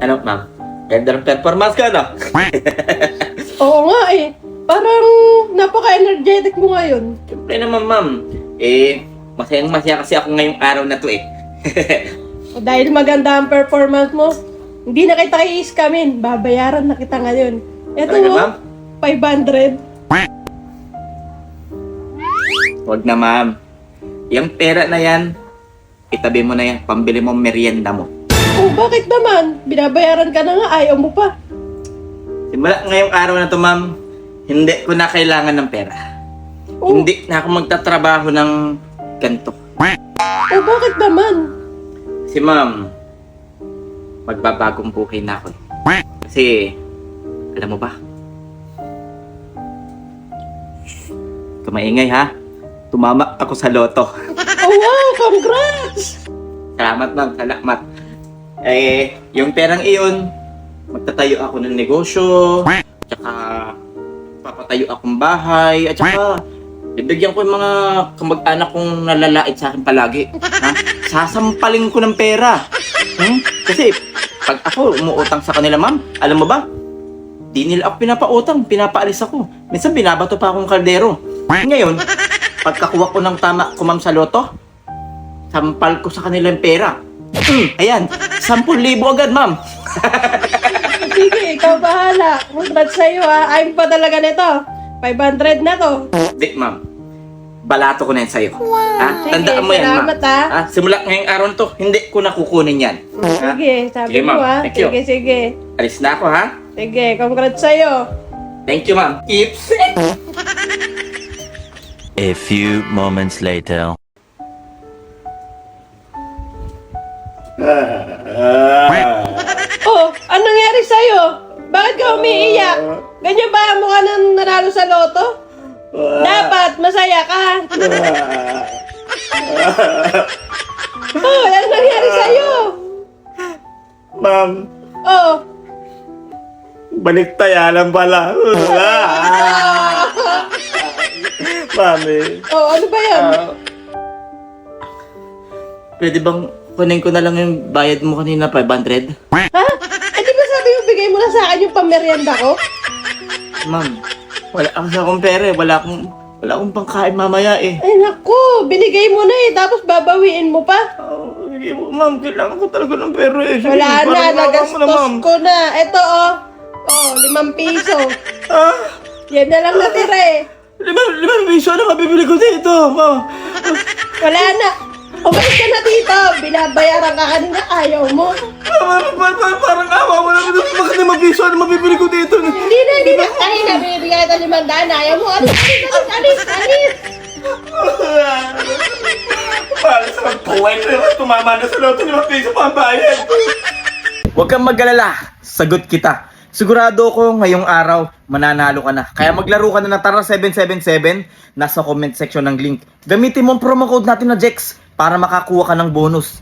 Ano, ma'am? Ganda ng performance ka, no? Oo nga eh. Parang napaka-energetic mo ngayon. Siyempre naman, ma'am. Masayang-masaya kasi ako ngayong araw na to eh. O dahil maganda ang performance mo, hindi na kita i-scamin. Babayaran na kita ngayon. Ito Talaga, mo, ma'am? 500. Huwag na, ma'am. Yung pera na yan, itabi mo na yan. Pambili mo merienda mo. Oh, bakit naman? Binabayaran ka na nga, ayaw mo pa. Simula ngayong araw na to, ma'am, hindi ko na kailangan ng pera. Oh, Hindi na ako magtatrabaho ng ganito. oh bakit naman? Kasi, ma'am, magbabagong buhay na ako. Kasi, alam mo ba? Kumaingay, ha? Tumama ako sa loto. Oh wow, congrats! Salamat, ma'am. Salamat. Yung perang iyon, magtatayo ako ng negosyo, tsaka papatayo akong bahay, at tsaka bibigyan ko yung mga kamag-anak kong nalalait sa akin palagi. Ha? Sasampalin ko ng pera. Kasi pag ako umuutang sa kanila, ma'am, alam mo ba? Di nila ako pinapautang, pinapaalis ako. Minsan binabato pa akong kaldero. Ngayon, pagkakuha ko ng tama ko, ma'am, sa loto, sampal ko sa kanila yung pera. Ayan, 10,000 agad, ma'am. Sige, ikaw bahala. Congrats sa'yo ha. Ayun pa talaga nito. 500 na to. Di, ma'am. Balato ko na yan sa'yo. Ha? Sige, Tandaan mo yan, ma'am. salamat, ha. Ha? Simula ngayong araw na to, hindi ko na kukunin yan. Ha? Sige, sabi Sige, mo ma'am. ha. Thank you. Sige, sige. Alis na ako, ha? Sige, congrats sa'yo. Thank you, ma'am. Keep safe. A few moments later. Oh, anong nangyari sa'yo? Bakit ka umiiyak? Ganyan ba ang mukha nang nanalo sa loto? Dapat, masaya ka. Oh, anong nangyari sa'yo? Ma'am, Oh, baliktaya lang pala. Mami. oh, ano ba yan? Pwede bang kunin ko na lang yung bayad mo kanina, 500? Ha? Eh, di ba sabi mo bigay mo na sa akin yung pamerienda ko? Ma'am, wala akong pera eh. Wala akong pangkain mamaya eh. Ay, naku, binigay mo na eh, tapos babawiin mo pa. Sige po, ma'am. Kailangan ko talaga ng pera eh. Sige, Wala na, parang nagastos mo na, ma'am. ko na. Ito oh, oh, 5 piso. Ah, Yan na lang natira eh. 5 piso na mabibili ko dito, ma'am. Wala na. Umalis ka na dito. Binabayaran ka kanina. Ayaw mo. Parang awa mo naman. Bakit 5 piso na mabibili ko dito? Hindi na. Kanina binibigay ito 500. Ayaw mo. Alis. Para sa magpuway ko naman, tumama na sa loto 5 piso pa ang bayad. Huwag kang mag-alala. Sagot kita. Sigurado ko ngayong araw, mananalo ka na. Kaya maglaro ka na ng Tara 777. Nasa comment section ng link. Gamitin mo ang promo code natin na JEX para makakuha ka ng bonus.